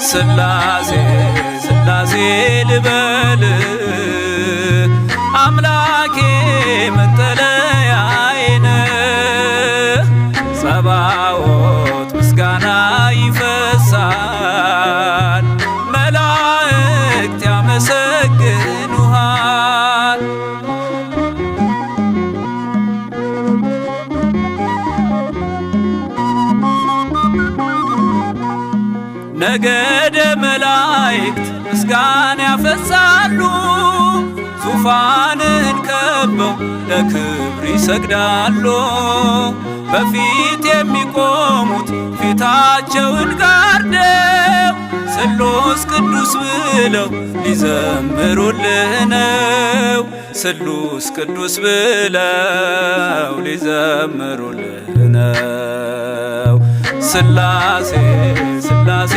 ስላሴ ስላሴ ልበል አምላኬ መጠለያዬ ነህ። ጸባዖት ምስጋና ይፈሳል መላእክት ያመሰግኑሃል። ነገደ መላእክት ምስጋና ያፈሳሉ ዙፋንን ከበው ለክብር ይሰግዳሉ። በፊት የሚቆሙት ፊታቸውን ጋርደው ስሉስ ቅዱስ ብለው ሊዘምሩልህ ነው። ስሉስ ቅዱስ ብለው ሊዘምሩልህ ነው። ስላሴ ስላሴ